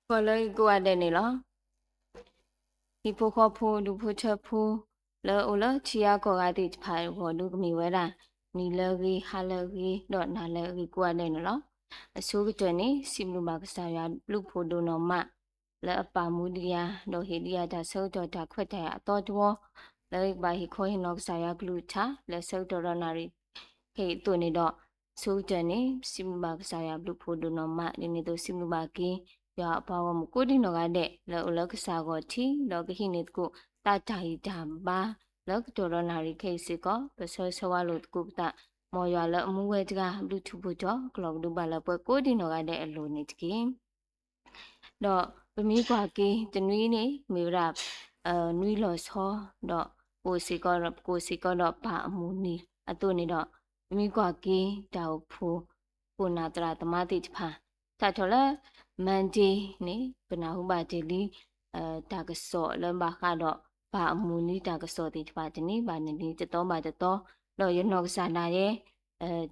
ก็เลยกูว่าได้นี่เหรอที่ผู้ขอผู้ดูผู้เชอผู้แล้วโอ้แล้วชียก็กาติพายพอดูก็มีไว้ล่ะนี่เลกีฮาเลกีดอนาเลกีกูว่าได้นี่เหรอအစိုးကတဲ့နေစီမလူမာကစားရလူဖို့ဒုနောမလဲအပါမူဒီယာဒိုဟီဒီယာဒါဆောတော့ဒါခွတ်တဲ့အတော်တော်လဲဘာဟီခိုဟီနောကစားရဂလူချာလဲဆောတော့ရနာရီဟေတူနေတော့စိုးတဲ့နေစီမလူမာကစားရလူဖို့ဒုနောမဒီနေတော့စီမလူမာကင်းရပါဝမကိုဒီနောကတဲ့လဲအလကစားကိုတီလောကဟိနေကိုတာတာဟီဒါဘာလောကတော်ရနာရီခေစီကောပဆောဆဝါလို့ကုပတာမော်ရွာလအမှုဝဲတကလူထုဖို့ကြောကလောကဒူပါလပွဲကိုဒီနောကတဲ့အလိုနေတကင်းတော့ပမီကွာကင်းတနွေးနေမေရနွေလော်ဆောတော့ကိုစီကတော့ပါအမှုနီအတူနေတော့ပမီကွာကင်းတောက်ဖို့ကိုနာတရာတမတိတဖာသာထော်လာမန်ဒီနေပနာဟုပါတီလီတာကဆောလမ်ဘာကတော့ပါအမှုနီတာကဆောတိတဖာတနေပါနေတတော်ပါတတော်တော့ရနောကစားလာရဲ့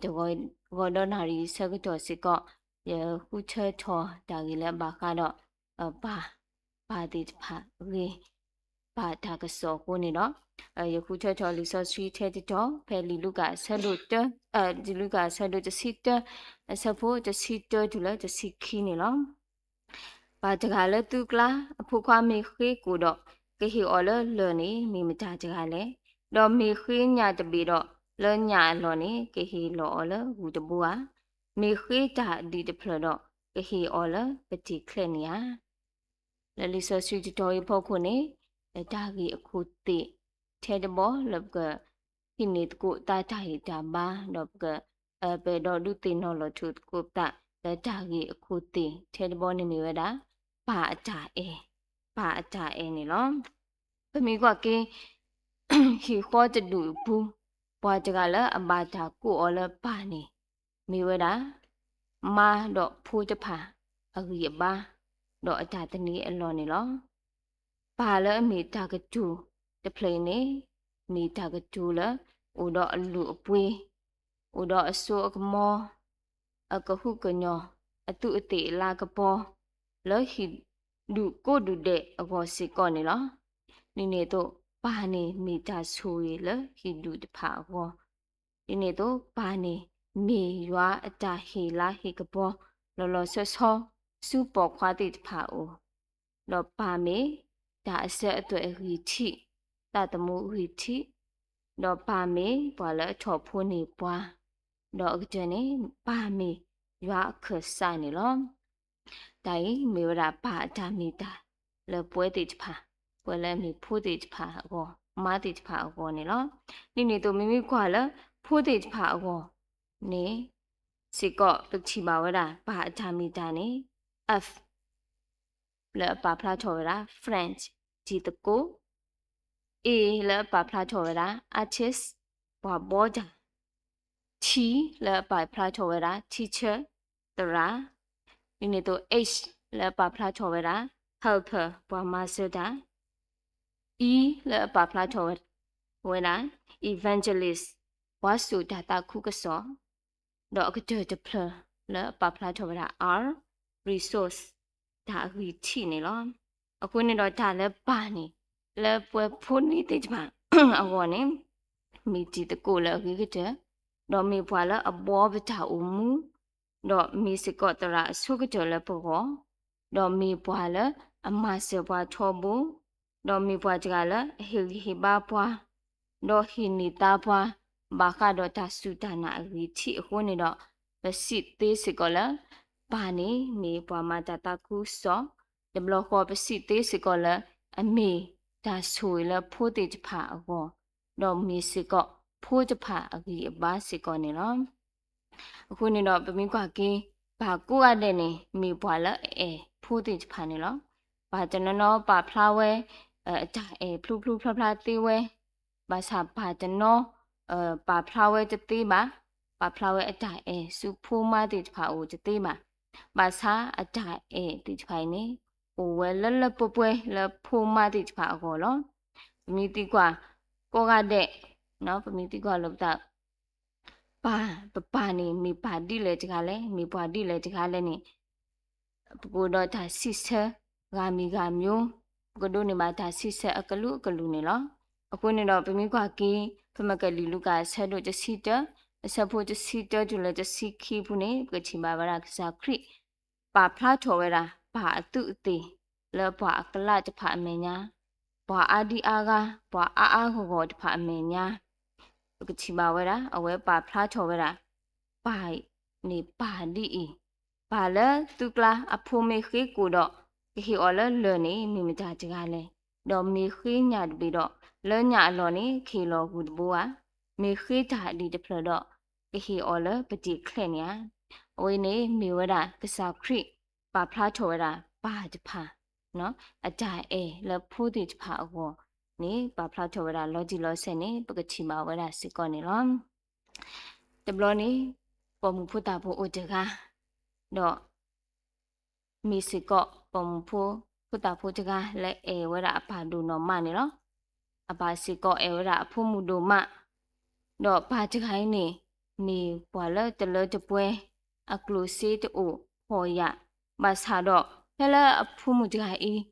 တကောတော့နာရီဆက်ကတော့စစ်ကောခုချေထောဒါကြီးလည်းဘာကတော့ပါတိတဖာရေပါတာကစောကိုနေတော့ယခုချေထောလီဆော့စထရီထဲတော့ဖဲလီလူကဆက်လို့ဒီလူကဆက်လို့တစီတဆက်ဖို့တစီတဒူလာတစီခီနေလောပါတကလည်းသူကလာအဖို့ခွာမေခေကိုတော့ကေဟီအော်လနေမိမကြကြကလည်းတော့မေခေညာတပီတော့လညာလောနေကေဟီလောလဟူတဘူဟာမေခေတာဒီတဖလတော့ကေဟီအောလပတိခလက်နီယာလလီဆဆွီတတော်ရဖို့ခုနေတာကြီးအခုတိထဲတဘောလဘကခိနေတကိုတာတာဟီတာဘာတော့ကပေတော့လူတင်နော်လထုကိုတာတာကြီးအခုတိထဲတဘောနေမိဝဲတာပါအတာအဲနေလောပမီကွာကင်းခီခေါ်တတူဘူးပွားကြကလည်းအဘာတာကိုအော်လပါနေမိဝဲတာမာတော့ဖိုးတဖာအကြီးပါတော့အတာတနည်းအလွန်နေလောပါလည်းအမိတာကတူတပလိနေမိတာကတူလဦးတော့အလူအပွေးဦးတော့အစိုးအကမောအကဟုကညောအတုအတိလာကပေါ်လောဟီဒူကိုဒူတဲ့အဘောစီကောနေလောနေတော့ပါနေမိတာဆူရလဟီဒူတဖာဘောဒီနေ့တော့ပါနေမေရွာအတာဟီလာဟီကဘောလောလောဆောဆောစူပေါ်ခွာတိတဖာအိုလောပါမေဒါအဆက်အတွေ့ဟီတီတတမှုဟီတီလောပါမေပွာလအထော်ဖိုးနေပွာလောအကတဲ့နေပါမေရွာခဆိုင်နေလောတိုင်မေဝရာပါတာမီတာလောပွဲတိတဖာပွဲလဲမီဖိုးတိတဖာအောမာတိတဖာအောနေလောနေတော့မိမိကွာလဖိုးတိတဖာအောနေစီကောပချီပါဝရာပါအတာမီတာနေ F လဲပါဖလာထော်ဝရာ French ဒီတကို A လဲပါဖလာထော်ဝရာ Artist ဘာဘောကြ T လဲပါဖလာထော်ဝရာ Teacher တရာဒီနေ့တော့ H လဲပါဖလာထော်ဝရာ Helper ဘာမဆဒာE လဲပါဖလာထော်ဝရာ Evangelist ဝါစုဒတာခုကစောတော့ကတဲ့တဖလဲပါဖလာထော်ဝရာ R resource ဒါအကြီးချီနေလောအခုနေတော့ဒါလည်းပါနေလဲပွဲဖိုးနေတဲ့ကြမှာအောနေမိတီတကိုလည်းအကြီးကတဲ့တော့မိဖွာလည်းအဘောပတာဦးမူတော့မိစကောတရာဆုကတဲ့လည်းပေါ်တော့မိဖွာလည်းအမဆေပွားထောဘူးတော့မိဖွာကြလည်းဟီဘာပွားတော့ဟီနီတာပွားဘာကတော့တဆူတနာအကြီးချီအခုနေတော့ပစီသေးစကောလည်းပါနေမေပွားမတတကူစောဒဘလခေါ်ပစီသေးစကောလည်းအမေဒါဆွေလည်းဖိုးတေချဖာအောတော့မေစကောဖိုးချဖာအကြီးအပါစကောနေလောအခုနေတော့ပမင်းကွာကင်းဘာကိုရတဲ့နေမေပွားလည်းဖိုးတေချဖာနေလောဘာကျွန်တော်ပါဖလာဝဲအတာဖလူဖလာသေးဝဲဘာသာဘာကျွန်တော်ပါဖလာဝဲတသေးပါပါဖလာဝဲအတာစုဖိုးမတေချဖာအိုတသေးပါဘာသာအတာတေချဖိုင်နေโอเวลลปป่วยลဖိုးမတိဖာအောလောပမီတိကွာကောကတဲ့နော်ပမီတိကွာလောက်တာပါနေမိပါတိလေတကလည်းမိပွားတိလေတကလည်းနေ ကိုတော့ဒါစစ်ဆက်ဂါမီဂါမျိုးကဒိုနေမှာဒါစစ်ဆက်အကလူနေလောအခုနေတော့ပမီကွာကင်းဖမကလီလူကဆက်လို့တစီတအစဖို့တစီတကျလတစီခီဘူးနေကချီမာဗရာကစားခရိပါဖလာထော်ဝဲတာဘာအတုအသေးလောဘအကလတဖအမေညာဘာအာဒီအာကဘာအာဟောတဖအမေညာကချီမာဝဲတာအဝဲပါဖလာထော်ဝဲတာပါနေပါဒီအီဘာလဲသူကလာအဖိုမေခေကိုတော့ဟီအော်လဲလနေမိမကြကြကလဲတော့မေခေညာတပြီးတော့လဲညာအလော်နေခေလောကူတဘူဟာမေခေတာဒီတဖလတော့ဟီအော်လဲပတိခလက်ညာအဝေးနေမေဝဒကစားခရိပါဖလာထော်ဝဒပါတဖာနော်အကြအဲလဲဖိုးတိတဖာအကောနေပါဖလာထော်ဝဒလော်ဂျီလော်ဆန်နေပကချီမာဝဒစစ်ကောနေလောတဘလောနေပေါ်မှုဖုတာဖို့အိုတကတော့မီစစ်ကောပေါ်မှုဖုတာဖို့တကလဲအဲဝဒအပါဒူနော်မနေလောအပါစစ်ကောအဲဝဒအဖို့မှုဒိုမတော့ပါတခိုင်းနေပွာလဲတလတပွဲအကလူစီတူဟောရမဆာတော့ဟဲလာအဖို့မှုတခိုင်း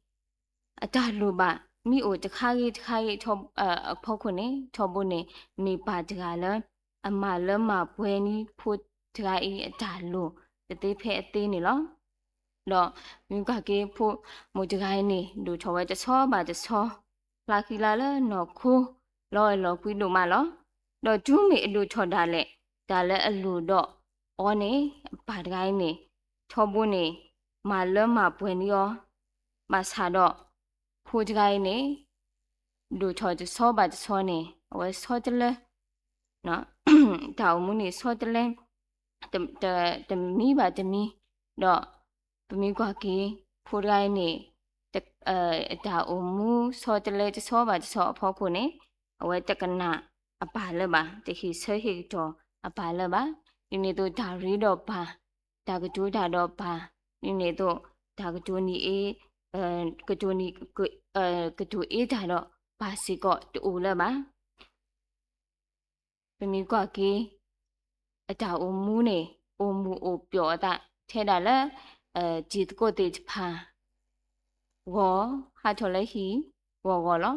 အတလူပါမိအိုတခါကြီးထောအဖောက်ခွနေထောဖို့နေမိပါတကလဲအမလမပွဲနီဖို့တခိုင်းအတလူတသေးဖဲအသေးနေလောတော့မြကကေဖို့မူတခိုင်းနေလူထောဝဲတဆောပါတဆောလာခီလာလဲနော်ခိုးလောကွီလို့မလောတော့ကျူးမေအလူထော်တာလဲဒါလဲအလူတော့အောနေပါတကိုင်းနေထောဖို့နေမလမပွင့်ရောမဆာတော့ဖိုးတကိုင်းနေလူထော်တဆောပါတဆောနေဝဲဆောတလဲနော်တောင်မှုနေဆောတလဲတမီပါတမီတော့ပမီကွာကေဖိုးတကိုင်းနေဒါအမှုဆောတလဲတဆောပါတဆောအဖောက်ခုနေအဝဲတကနာအပါလပါတခိဆဟိတော့အပါလပါဒီနေ့တော့ဒါရီတော့ပါဒါကကျိုးတာတော့ပါဒီနေ့တော့ဒါကကျိုးနီအေးကကျိုးနီကကျိုးအေးတာတော့ပါစီကောတူလပါပမီကွာကေအတာအမှုနေအမှုအပြောတာထဲတာလဲဂျီတကိုတေဖာဝါဟာထော်လဲဟီဝါလော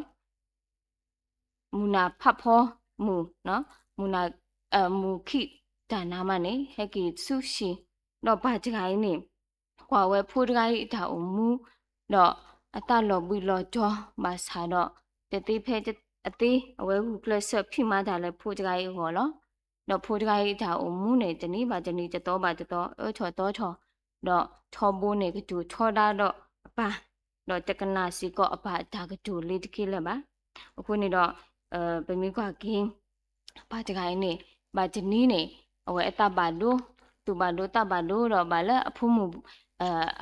မူနာဖတ်ဖောမူနော်မူနာမူခိဒါနာမနေဟက်ကီဆုရှိတော့ဘာကြိုင်းနေကွာဝဲဖိုးတကိုင်းဒါအမူတော့အတလော်ဘူးလော်ကြောမဆာတော့တတိဖဲအသေးအဝဲဘူးကလဆဖိမတာလဲဖိုးတကိုင်းဟောလောတော့ဖိုးတကိုင်းဒါအမူနေတနီးပါတနီးတော့ပါတော့ချောတော့တော့ထောဘိုးနေကတူထောတာတော့ပါတော့တကနာစီကောအပါဒါကတူလေးတကိလဲပါအခုနေတော့ပမီကွာကင်းပါတကိုင်းနေပါတနီးနေအဝဲအတပါလို့သူပါလို့တပါလို့တော့ပါလဲအဖုံးမှု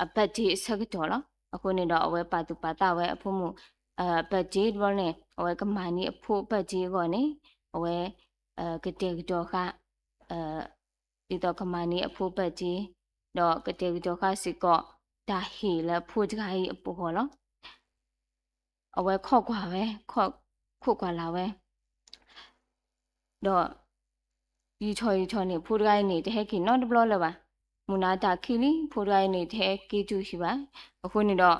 အပတ်ကြီးဆက်တော့လားအခုနေတော့အဝဲပါသူပါတဝဲအဖုံးမှုပတ်ကြီးတော့နေအဝဲကမာနီအဖို့ပတ်ကြီးကောနေအဝဲကတဲ့တော့ခဒီတော့ကမာနီအဖို့ပတ်ကြီးတော့ကတဲ့တော့ခစီကောဒါဟီလဲဖို့တကိုင်းအပူဟောလားအဝဲခော့ကွာပဲခုတ်ကွာလာပဲတော့ဒီချော်နေဖိုးရိုင်းနေတဲ့ဟက်ကီနော်တဘလလပါမူနာတာခီလီဖိုးရိုင်းနေတဲ့ကီကျူရှိပါအခုနေတော့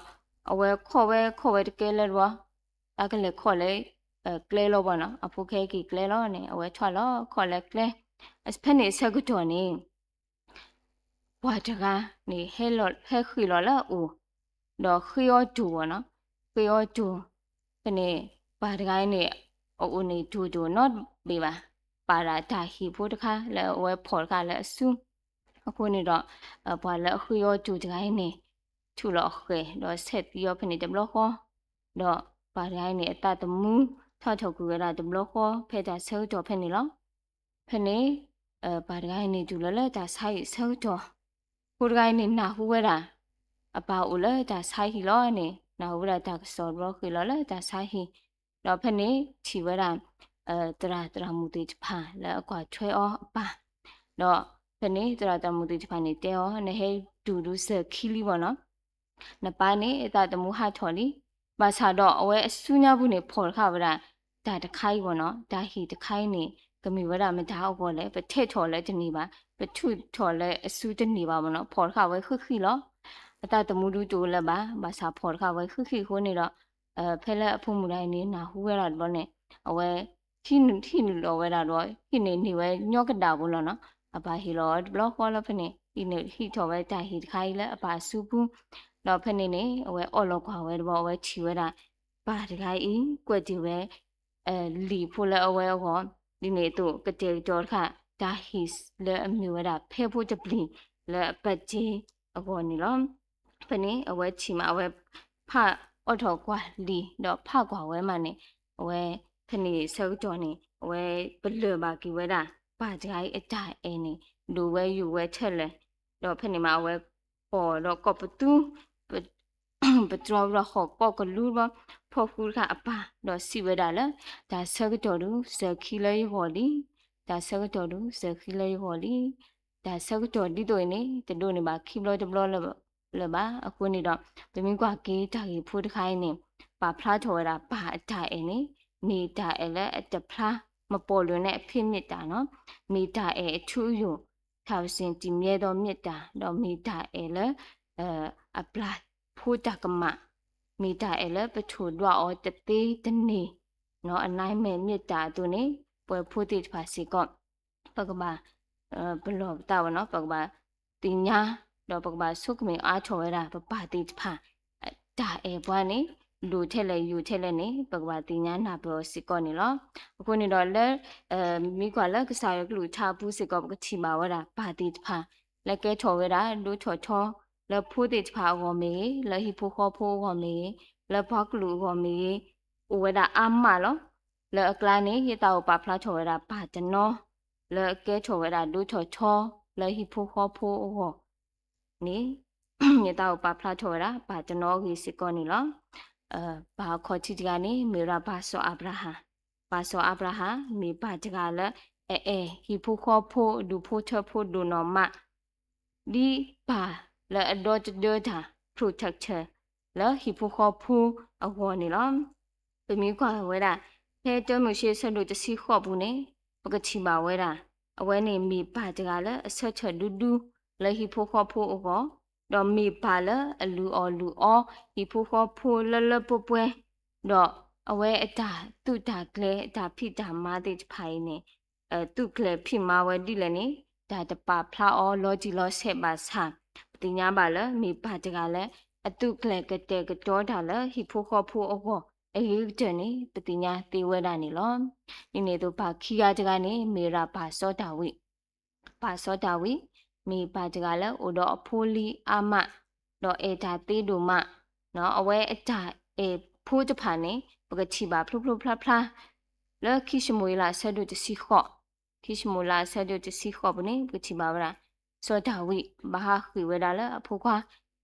အဝဲခော့ဝဲတကဲလဲတော့အကလေခော့လဲကလဲလောပါနော်အဖိုးခဲကီကလဲလောနေအဝဲထွာလောခော့လဲကလဲအစဖက်နေဆက်ကတော့နေဘွာတကနေဟဲလောဟဲခီလောလာဦးတော့ခီယောဒူနော်ခီယောဒူကနေပါတကိုင်းနေအိုနေဒူနော်ဘေးပါပါရာတာဟီဖို့တခါလဲဝဲဖော်ကလဲအဆူအခုနေတော့ဘွာလဲခီယောဒူတကိုင်းနေထူလောခဲတော့ဆက်ပြီးတော့ဖနေတဘလခေါ်တော့ပါရိုင်းနေအတတမူထောက်ကူရတာတဘလခေါ်ဖဲတာဆောတော့ဖနေလောဖနေပါရိုင်းနေဒူလဲတာဆိုင်ဆောတော့ကိုရိုင်းနေနာဟူဝဲတာအပါဦးလဲတာဆိုင်ဟီလောနေနာဟူဝဲတာဆောဘလခီလောလဲတာဆိုင်ဟီတော့ဖနေချီဝဲတာတရာမူတီဖာလဲအကွာထွဲအောပါတော့ဖနေတရာမူတီဖာနေတဲအောနေဟဲဒူစခီလီဘောနော်နပါနေအတတမူဟာထော်လီဘာသာတော့အဝဲအဆူညာဘူးနေဖော်ခါဗရာဒါတခိုင်းဘောနော်ဒါဟီတခိုင်းနေကမီဝရမဒါအောဘောလဲပထက်ထော်လဲတနေပါပထုထော်လဲအဆူတနေပါဘောနော်ဖော်ခါဝဲခခီလော အတတမှုတူတိုလည်းပါဘာစာဖော်ခါဝဲခိခိုးနေတော့ဖဲလက်အဖို့မူတိုင်းနေနာဟူဝဲတာတော့နဲ့အဝဲခိနူလောဝဲတာတော့ခိနေဝဲညော့ကတာဘူးလို့နော်အပါဟီလောဘလော့ခေါ်လို့ဖနေဒီနေဟီထော်ဝဲတိုင်ဟီတခိုင်းလဲအပါစုဘူးတော့ဖနေနေအဝဲအော်လောခွာဝဲတော့အဝဲချီဝဲတာပါတခိုင်းဤကွက်တီဝဲလီဖိုလဲအဝဲဟောဒီနေတော့ကတေတော်ခဒါဟီလဲအမျိုးဝဲတာဖဲဖို့တပလီလဲပတ်ကြီးအကောနေလောဖနေအဝဲချီမှာအဝဲဖအော်ထော်ကွာလီတော့ဖကွာဝဲမှနေအဝဲဖနေဆောက်တော်နေအဝဲဘလဘာကီဝဲတာပါကြိုင်အတိုင်အင်းနေလူဝဲယူဝဲချက်လဲတော့ဖနေမှာအဝဲပေါ်တော့ကော့ပတူပထရောရခော့ကော့ကလူဘဖော်ဖူကအပါတော့စီဝဲတာလဲဒါဆောက်တော်လူဇခီလေးဟော်လီဒါဆောက်တော်လူဇခီလေးဟော်လီဒါဆောက်တော်ဒီတို့နေတတို့နေပါခီဘလော့တဘလော့လဲပါအခုနေတော့ဘမင်းကွာကေးတာကြီးဖိုးတခိုင်းနေပါဖလားထော်ရတာပါအတိုင်အင်းနေနေတာအဲလဲအတဖလားမပေါ်လွင်တဲ့အဖြစ်မြစ်တာနော်နေတာအဲအထူးယူထောက်စင်ဒီမြဲသောမြစ်တာတော့နေတာအဲလဲအပလာဖိုးတကမနေတာအဲလဲပထူတော့အော်တသေးတနေနော်အနိုင်မဲ့မြစ်တာသူနေပွဲဖိုးတိဖာစီကောပကဘာဘလော့တာဝနော်ပကဘာတင်ညာတော့ပကဘာဆုကမေအားချော်ရတာပပတိဖာဒါအဲဘွားနေလူထက်လဲယူထက်လဲနေပကဘာတင်ညာနာဘလောစီကောနေလောအခုနေတော့လဲမိကွာလက်ကစားရကလူချဘူးစီကောပကချီမာဝတာပါတိဖာလက်ကဲချော်ရတာလူချော်ချော်လဖိုးတိဖာဝမေလဟိဖိုခေါ်ဖိုးဝမေလဘကလူဝမေဝဝတာအမလောလအကလာနေရတာပါဖလားချော်ရတာပါတနောလကဲချော်ရတာလူချော်ချော်လဟိဖိုခေါ်ဖိုးဝနေရတာပါဖလားချော်ရတာပါတနောကြီးစီကောနေလောဘာခေါ်ချီတကနေမေရာဘာဆောအဗရာဟာမေပါတကလဟီဖိုခေါ်ဖိုးဒူဖိုးချဖိုးဒူနော်မဒီပါလအဒေါ်ဒေါ်တာ protector လဟီဖိုခေါ်ဖိုးအဝနေလောပမီကွာဝဲတာဖဲတုံးမရှိဆလို့တစီခေါ်ဘူးနေပကချီပါဝဲတာအဝဲနေမေပါတကလအဆက်ချဒူဒူလဟီဖိုခေါ်ဖိုးအောတော့မေပါလအလူအောဟီဖိုခေါ်ဖိုးလပပွဲတော့အဝဲအတာသူတာကလေအတာဖိတာမာတိဖိုင်နေသူကလေဖိမာဝဲဒီလည်းနေဒါတပါဖလာအောလောဂျီလောဆက်ပါဆာတင်ညာပါလမေပါတကလည်းအတုကလေကတဲ့ကတော့တာလဟိဖိုခေါ်ဖိုအောအေးတဲ့နေပတိညာတေဝဲတာနေလောဒီနေတော့ပါခီယာတကနေမေရာပါစောတာဝိမေပါတကလည်းအိုတော့အဖိုးလီအာမတော့အေတာသေးတို့မနော်အဝဲအတာဖိုးတဖာနေပကချီပါဖလုဖလာလခိရှမွေလာဆက်တို့တစီခော့ခိရှမူလာဆက်တို့တစီခော့ဘနေပကချီပါဗလားစောတာဝိဘာဟာခွေဝဲတာလဲအဖိုးခွာ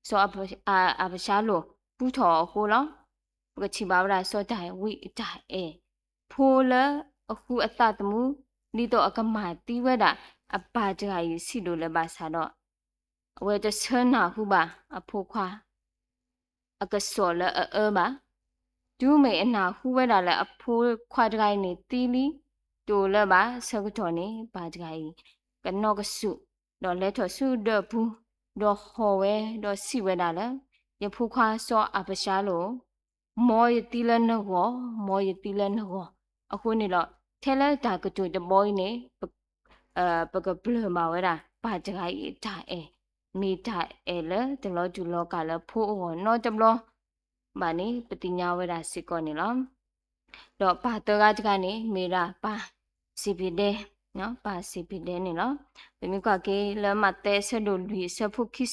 စောအဘရှာလိုပူထော်ဟိုလောပကချီပါဗလားစောတာဝိအတာဖိုးလအခုအတတမှုဒီတော့အကမာတီးဝဲတာအပါကြရစီလိုလဲပါစားတော့အဝဲတဆနာဟုပါအဖိုးခွာအကစောလပါဒူးမေအနာဟုဝဲတာလဲအဖိုးခွာကြိုင်နေတီလီတိုလပါဆကတော်နေပါကြိုင်ကနောကဆုတော့လဲထော်ဆုတော့ဘူးတော့ဟောဝဲတော့စီဝဲတာလဲရဖိုးခွာစောအပရှားလို့မောရတီလနောအခုနေတော့ထဲလဲတာကတူတဘောင်းနေပကဘလမာဝဲတာပါကြိုင်တာမိတာလဲတလောကျူလောကလဲဖိုးအောနော်တဘလောမာနေပတိညာဝဲတာစစ်ကောနေလောတော့ပါတော့ကကနေမေရာပါစီပီဒဲနော်ပါစီပီဒဲနေလောဘမိကွာကေလမတဲဆဒိုလူဆဖုခိ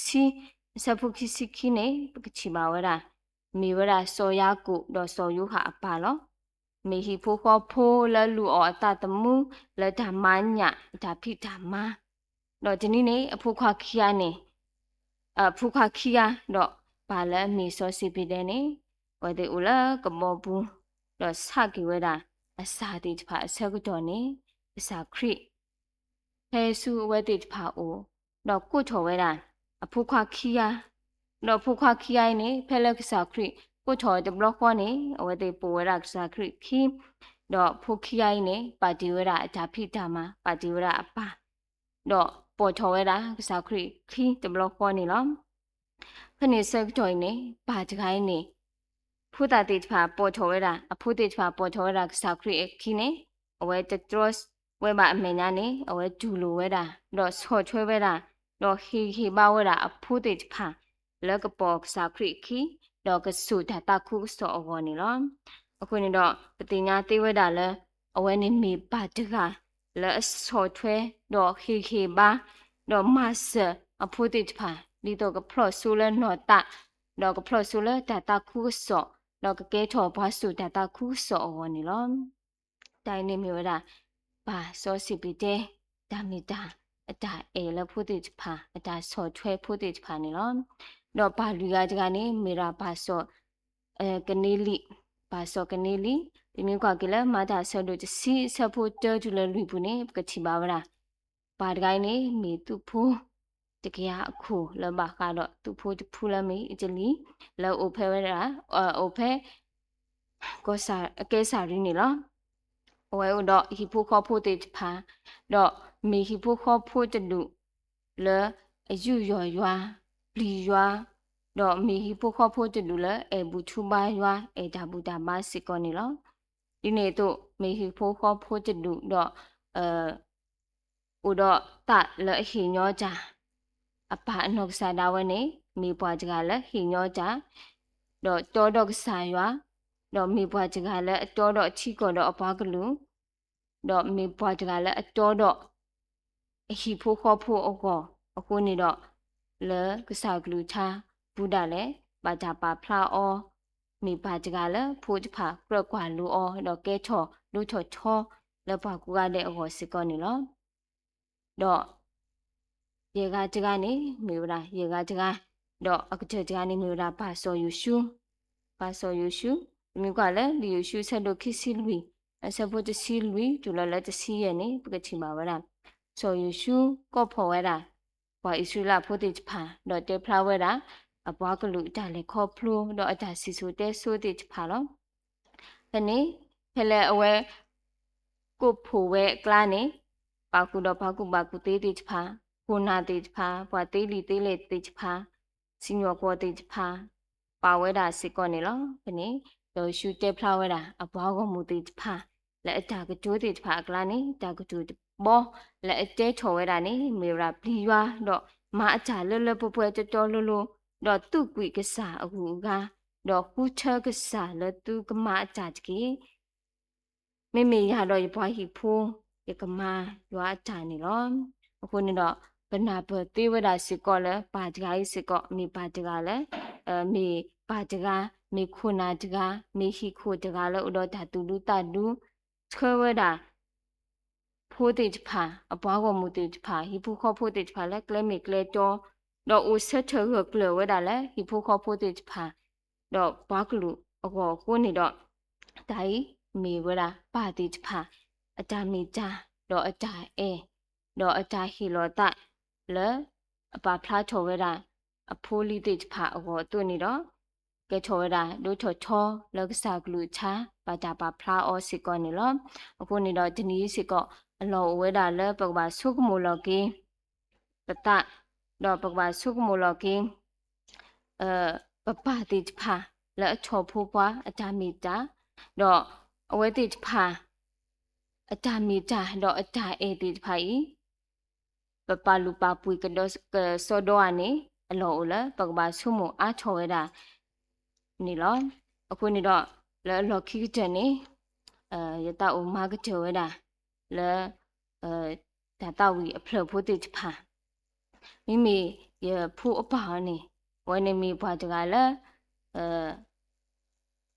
စီခိနေပကချီပါဝဲတာမေဝဲတာစောရကုတော့စောယုဟာအပါလောမေဟီဖိုခေါ်ဖိုလလူအောအတတမှုလဓမ္မညာဒါဖိဓမ္မတော့ဒီနေ့အဖိုခွာခီယာနေဖူခွာခီယာတော့ပါလဲမေစောစီပီဒဲနေဝဲတဲ့ဦးလာကမောဘူးတော့စကီဝဲတာအစာတိတဖာအဆက်ကတော့နေအစာခရစ်ဖဲဆူဝဲတိတဖာအိုတော့ကုထော်ဝဲတာအဖုခွာခီယာတော့ဖုခွာခီယာနေဖဲလက်ကစာခရစ်ကုထော်တဘလော့ခွာနေအဝဲတဲ့ပိုဝဲတာစာခရစ်ခီတော့ဖုခီယာနေပါတီဝဲတာအတာဖိတာမှာပါတီဝဲတာအပါတော့ပေါ်ထော်ဝဲတာစာခရစ်ခီတဘလော့ခွာနေလော ဖနေစက်တော်နေဘာတကိုင်းနေဖူတာတိဖာပေါ်ချောဝဲတာအဖူတိဖာပေါ်ချောဝဲတာစာခရီခီနေအဝဲတထရစ်ဝဲပါအမေညာနေအဝဲဒူလိုဝဲတာတော့ဆော့ချွဲဝဲတာတော့ဟီပါဝဲတာအဖူတိဖာလကပေါ်စာခရီခီတော့ကဆူတာတခုဆော့အဝနေလောအခုနေတော့ပတိညာတေးဝဲတာလဲအဝဲနေမေပါတကလဲဆော့ချွဲတော့ဟီပါတော့မဆအဖူတိဖာဒီတော့ကဖလော့ဆူလဲနော်တာတော့ကဖလော့ဆူလဲတာခုဆော့တော့ကကဲထော်ဘာဆူတာခုဆော့အဝနေလောတိုင်းနေမျိုးတာဘာစောစီပီတဲဒါမီတာအတာအေလဖုတိဖာအတာဆော့ထွဲဖုတိဖာနေလောတော့ဘာလူကကြကနေမေရာဘာဆော့ကနေလီဘာဆော့ကနေလီဒီမျိုးကကလည်းမတာဆော့လို့စီဆဖို့တဲတူလလူပူနေကတိပါဝလားဘာတကိုင်းနေမေတူဖိုးတကယ်အခုလဘကတော့သူဖိုးတဖူးလမေအကြလီလောအိုဖဲဝဲတာအိုဖဲကိုစာအကဲစာရင်းနေလောဝဲတော့ဟီဖိုခေါ်ဖို့တေဖာတော့မီဟီဖိုခေါ်ဖို့တူလဲအယူရွာလီရွာတော့မီဟီဖိုခေါ်ဖို့တူလဲအဘူချူပါရွာအဒါဘူတာမစစ်ကောနေလောဒီနေ့တော့မီဟီဖိုခေါ်ဖို့တူတော့ဥတော့တလဲဟီညောကြအပအနောက်ကစားတာဝဲနေမိပွားကြကလည်းဟီညောကြတော့တောတော့ကစားရွာတော့မိပွားကြကလည်းအတော်တော့အချီကောတော့အပွားကလူတော့မိပွားကြကလည်းအတော်တော့အဟီဖိုးခေါ်ဖို့အခုနေတော့လဲကစားကလူချာဘူဒါလည်းဘာကြပါဖလာအောမိပွားကြကလည်းဖိုးတဖာကရကွာလူအောတော့ကဲချောလူချောချောလဲပွားကူကလည်းအောစစ်ကောနေလောတော့ရေကကြကနေမေဝရာရေကကြကတော့အကကြကြကနေမေဝရာပါဆောယူရှုမြေကလည်းလီယူရှုဆက်လို့ခိစီလူအစဖို့တစီလူတူလလည်းတစီရနေပကတိပါဝရာဆောယူရှုကော့ဖော်ဝဲတာဘာဣစရာဖို့တိဖာတော့တေဖလာဝဲတာအပွားကလူတာလေခေါ်ဖလိုတော့အတာစီဆိုတဲဆိုတိဖာလောဖနေဖလဲအဝဲကိုဖိုဝဲကလာနေပါကူတော့ဘာကူတေးတိဖာကိုနာတေဖာဘွာတေးလီတေးလေတေဖာစင်ယောကောတေဖာပါဝဲတာစစ်ကောနေလောခနေတော့ရှူတေဖလာဝဲတာအဘွားကမူတေဖာလက်အတာကတိုးတေဖာကလာနေတာကတိုးဘောလက်အတဲထော်ဝဲတာနေမေရာပလီရွာတော့မအချာလွလွပွပွတော်လွလွတော့သူ့ကွေကစားအခုကတော့ဟူချကစားလသူကမအချာတကြီးမေရတော့ဘွားဟီဖိုးရကမရွာချာနေလောအခုနေတော့ဘနာပတိဝဒစီကောလဲပါတကကြီးစီကောမိပါတကလဲမိပါတကမိခုနာတကမိဟီခုတကလဲဥတော်ဓာတူလူတလူချွဲဝဒဖိုးတိဖာအပွားကမူတိဖာဟီဖူခေါ်ဖိုးတိဖာလဲကလဲမိကလဲတော့တော့ဦးဆက်ချေရကလဝဒလဲဟီဖူခေါ်ဖိုးတိဖာတော့ဘွားကလူအကောကိုနေတော့ဒိုင်မိဝဒပါတိဖာအတာမိတာတော့အတာတော့အတာဟီလောတလဲအပါဖလားချော်ဝဲတာအဖိုးလီတိဖာအောသူနေတော့ကဲချော်ဝဲတာဒိုချော်ချောလကစားကလူချာပါတာပါဖလားအောစစ်ကောနေလောအခုနေတော့ဒီနီးစစ်ကောအလောဝဲတာလဲပကပါဆုကမိုလော်ကင်းပတတော့ပကပါဆုကမိုလော်ကင်းပပတိဖာလဲအချော်ဖိုးပွားအတာမီတာတော့အဝဲတိဖာအတာမီတာတော့အတာအေတိဖာဤပပလူပါပွေကတော့စောတော့အနေအလောလဲပကပါဆုမအားချော်ဝဲတာနေလောအခုနေတော့လဲလော်ခိတဲ့နေရတအုံမာကချော်ဝဲတာလဲဒါတော့ဝီအဖလဖို့တိဖာမိရဖို့အပါနေဝဲနေမိဘွားတကလဲ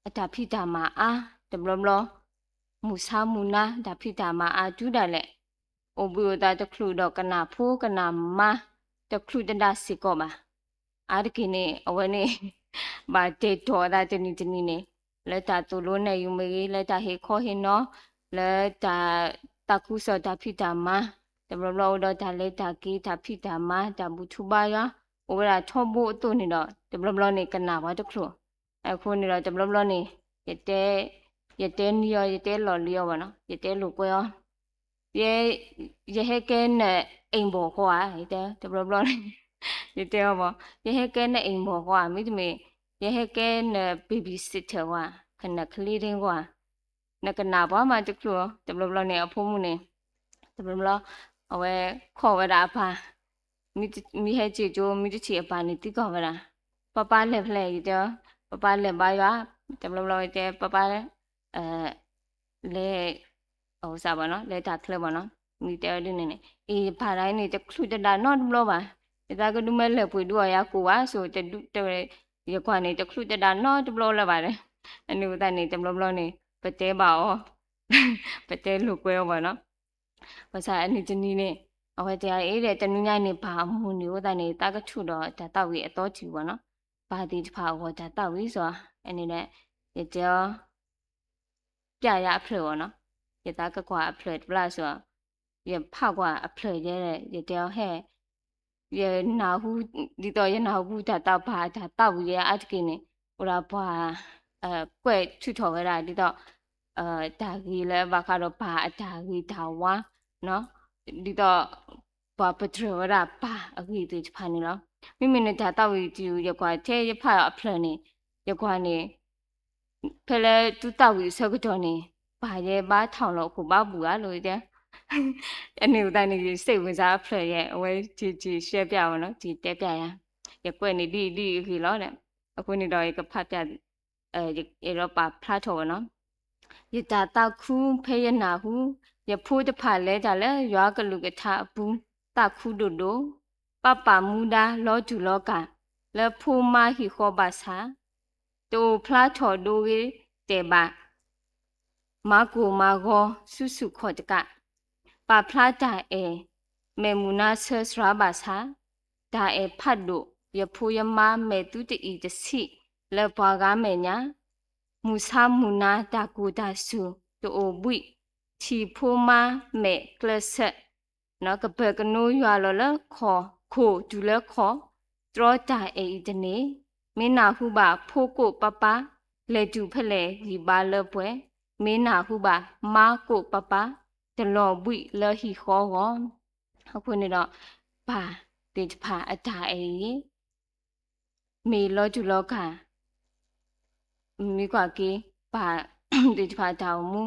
အတာဖိတာမာအားတဘလဘလမူဆာမူနာဒါဖိတာမာအားဒူးတယ်လေအိုဘူတာတခလူတော့ကနာဖိုးကနာမတခလူတဒါစီကောပါအားတကိနေအဝဲနေဘာတေတော်တာတနီနေလက်တာတူလို့နေယူမေးလက်တာဟေခေါ်ဟင်းနော်လက်တာတခုစောတာဖိတာမာတဘလဘလတော့ဒါလက်တာကီတာဖိတာမာဒါဘူးထူပါရအိုဝဲတာထောဖို့အတူနေတော့တဘလဘလနေကနာပါတခလူအခုနေတော့တဘလဘလနေရတဲနီရောရတဲလော်လီရောပါနော်ရတဲလူကွဲရောရဟဲကဲနဲ့အိမ်ပေါ်ခေါ်ရတဲ့တဘလဘလ ဒီတဲဘောရဟကဲနဲ့အိမ်ဘောကွာမိတမေရဟကဲနဲ့ baby sitter ကွာခဏကလေးတင်းကွာနကနာဘောမှာတခုတဘလဘလနဲ့အဖိုးမှုနဲ့တဘလဘလအဝဲခေါ်ဝတာဖာမိဟဲချီကျိုမိတချီအပါနေတိကောဝတာပပလက်ဖလဲရတော့ပပလက်ပါရွာတဘလဘလတဲ့ပပအဲလဲဟိုစားပါနော်လဲတာခလပါနော်မိတဲဒီနေအေးဖာတိုင်းနေတခုတတာနော်ဘလပါဒါကဒုမဲလက်ပွေတို့ရကိုပါဆိုတဲ့ရခွာနေတခုတတာနော်တဘလလာပါတယ်အနုတနေတဘလနေပတဲပါဩပတဲလူကွဲပါနော်ဘာသာအနိတနီနေအဝဲတရားအေးတဲ့တနုညိုင်းနေဘာမှုနေဦးတဲ့နေတာကထုတော့ဒါတော့ကြီးအတော်ကြီးပါနော်ဘာဒီတဖာဟောဒါတော့ကြီးဆိုအနေနဲ့ရကြောပြရအဖလို့ပါနော်ရတာကကွာအဖလို့ဘလားဆိုရဖောက်ကွာအဖလို့ရဲတဲ့ရကြောဟဲ့ရနာဟုဒီတော့ရနာဟုဒါတော့ဘာဒါတော့ရအတကိနေဟိုလာဘွာကွဲ့ထုထော်ရတာဒီတော့ဒါကြီးလဲဘာကတော့ဘာအဒါကြီးဒါဝါနော်ဒီတော့ဘာပထရရာပါအကြီးဒီဖာနေလို့မိမိနဲ့ဒါတော့ဒီရကွာတဲ့ရဖာအဖလို့နေရကွာနေဖလဲတူတော့ကြီးဆောက်တော့နေဘာရဲဘာထောင်လို့ခုဘာဘူးရလို့တဲ့အနည်းဦးတိုင်းနေစိတ်ဝင်စားဖလဲရဲ့အဝဲကြီးရှဲပြပါနော်ဒီတဲပြရရကွက်နေဒီခီလို့တဲ့အခုနေတော့ကဖတ်ပြရောပါဖလာထော်နော်ရတာတောက်ခုဖေးရနာဟုရဖိုးတဖလဲကြလဲရွာကလူကထဘူးတခုတို့တို့ပပမူဒါလောကျူလောကလဲဖိုးမဟီခောပါစာတိုဖလာထော်ဒိုရေတေဘာမာကိုမာဂောစုစုခောတကပါဖလာတာမေမူနာဆစရာဘာစာဒါဖတ်တို့ရဖိုးရမမေတူတီတစီလဲဘွားကမေညာမူဆာမူနာတာကူတာစုတိုဘွိချီဖိုးမမေကလဆက်နော်ကပကနိုးရွာလောလခေါ်ခိုဒူလခေါ်တရောတာတနေမင်းနာဟုပါဖိုးကိုပပလေတူဖလဲဒီပါလပွဲမင်းနာဟုပါမာကိုပပတလောဘွိလဟီခေါ်ဟောအခုနေတော့ဘာတေဖာအတာမေလောကျူလောကမိကွာကေပါတေဖာတောင်မူ